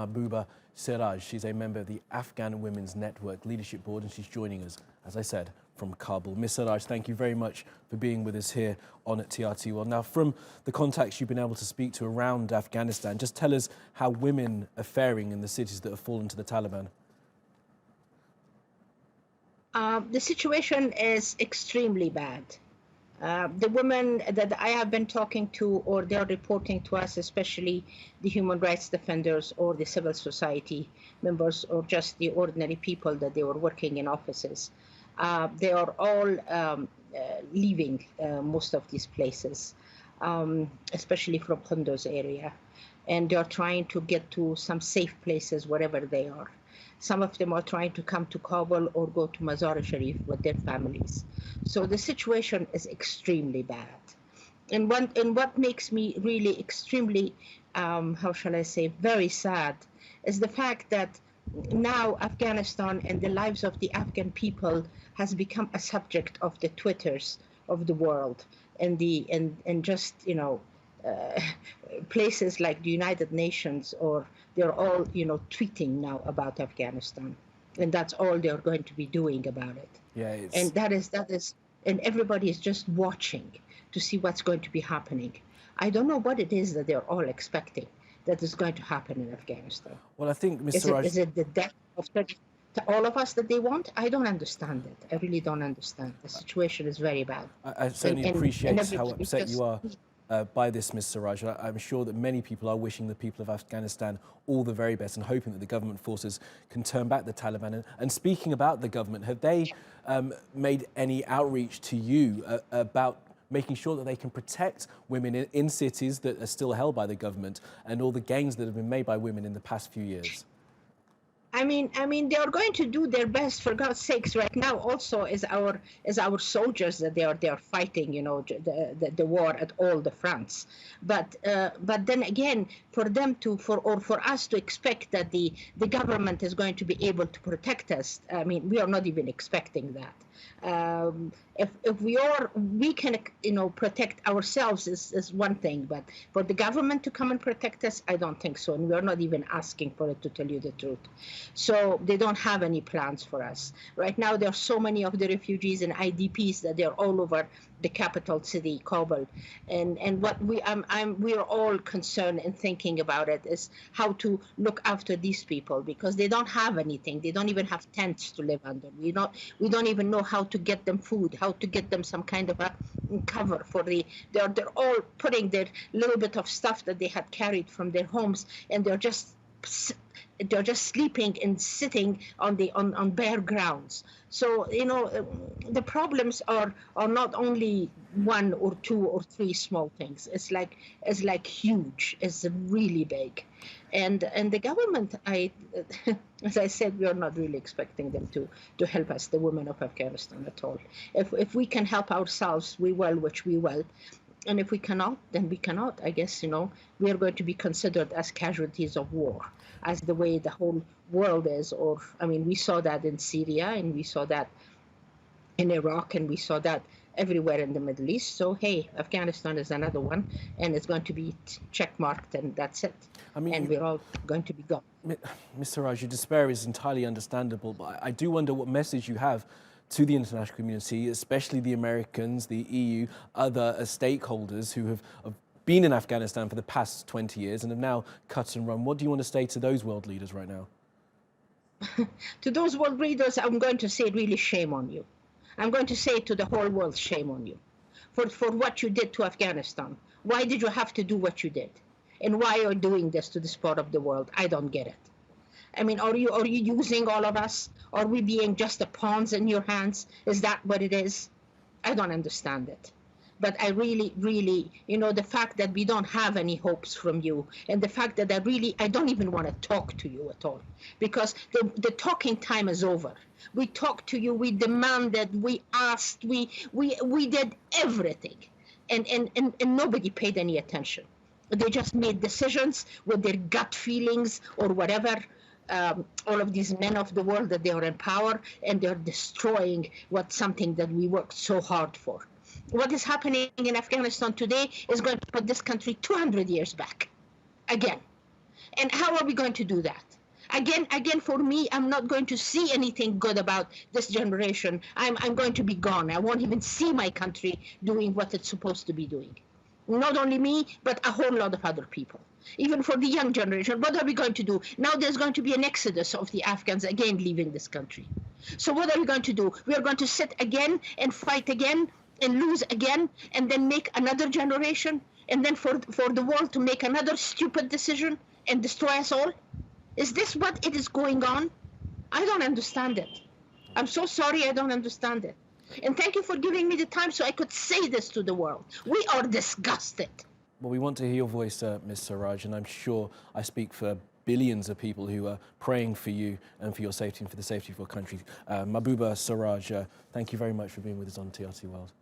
Mahbooba Seraj. She's a member of the Afghan Women's Network Leadership Board, and she's joining us, as I said, from Kabul. Ms. Seraj, thank you very much for being with us here on at TRT World. Now, from the contacts you've been able to speak to around Afghanistan, just tell us how women are faring in the cities that have fallen to the Taliban. The situation is extremely bad. The women that I have been talking to, or they're reporting to us, especially the human rights defenders or the civil society members or just the ordinary people that they were working in offices, they are all leaving most of these places, especially from Kunduz area. And they're trying to get to some safe places wherever they are. Some of them are trying to come to Kabul or go to Mazar-e-Sharif with their families. So the situation is extremely bad. And what makes me really extremely, how shall I say, very sad is the fact that now Afghanistan and the lives of the Afghan people has become a subject of the Twitters of the world and just, you know, places like the United Nations, or they're all, you know, tweeting now about Afghanistan, and that's all they're going to be doing about it. Yeah, and that is, and everybody is just watching to see what's going to be happening. I don't know what it is that they're all expecting that is going to happen in Afghanistan. Well, I think, Mr. Raj, is it the death of all of us that they want? I don't understand it. I really don't understand. The situation is very bad. I certainly appreciate how upset you are by this, Ms. Seraj. I'm sure that many people are wishing the people of Afghanistan all the very best and hoping that the government forces can turn back the Taliban. And speaking about the government, have they made any outreach to you about making sure that they can protect women in cities that are still held by the government and all the gains that have been made by women in the past few years? I mean, they are going to do their best, for God's sakes. Right now, also is our soldiers that they are fighting, you know, the war at all the fronts. But then again, for us to expect that the government is going to be able to protect us, I mean, we are not even expecting that. If we can, you know, protect ourselves is one thing, but for the government to come and protect us, I don't think so. And we are not even asking for it, to tell you the truth. So they don't have any plans for us. Right now, there are so many of the refugees and IDPs that they're all over the capital city, Kabul. And what we are all concerned and thinking about it is how to look after these people, because they don't have anything. They don't even have tents to live under. We don't even know how to get them food, how to get them some kind of a cover for they're all putting their little bit of stuff that they had carried from their homes, and they're just sleeping and sitting on bare grounds. So, you know, the problems are not only one or two or three small things. It's like huge. It's really big. And the government, as I said, we are not really expecting them to help us, the women of Afghanistan, at all. If we can help ourselves, we will, which we will. And if we cannot, then we cannot. I guess, you know, we are going to be considered as casualties of war, as the way the whole world is. Or, I mean, we saw that in Syria, and we saw that in Iraq, and we saw that everywhere in the Middle East. So, hey, Afghanistan is another one, and it's going to be checkmarked, and that's it. I mean, and we're all going to be gone. Mr. Raj, your despair is entirely understandable, but I do wonder what message you have to the international community, especially the Americans, the EU, other stakeholders who have been in Afghanistan for the past 20 years and have now cut and run. What do you want to say to those world leaders right now? To those world leaders, I'm going to say really shame on you. I'm going to say to the whole world, shame on you for what you did to Afghanistan. Why did you have to do what you did? And why are you doing this to this part of the world? I don't get it. I mean, are you using all of us? Are we being just the pawns in your hands? Is that what it is? I don't understand it. But I really, really, you know, the fact that we don't have any hopes from you, and the fact that I don't even want to talk to you at all, because the talking time is over. We talked to you, we demanded, we asked, we did everything, and nobody paid any attention. They just made decisions with their gut feelings or whatever. All of these men of the world, that they are in power, and they're destroying something that we worked so hard for. What is happening in Afghanistan today is going to put this country 200 years back again. And how are we going to do that? Again, for me, I'm not going to see anything good about this generation. I'm going to be gone. I won't even see my country doing what it's supposed to be doing. Not only me, but a whole lot of other people. Even for the young generation, what are we going to do? Now there's going to be an exodus of the Afghans again leaving this country. So what are we going to do? We are going to sit again and fight again and lose again and then make another generation and then for the world to make another stupid decision and destroy us all? Is this what it is going on? I don't understand it. I'm so sorry, I don't understand it. And thank you for giving me the time so I could say this to the world. We are disgusted. Well, we want to hear your voice, Ms. Seraj, and I'm sure I speak for billions of people who are praying for you and for your safety and for the safety of your country. Mahbooba Seraj, thank you very much for being with us on TRT World.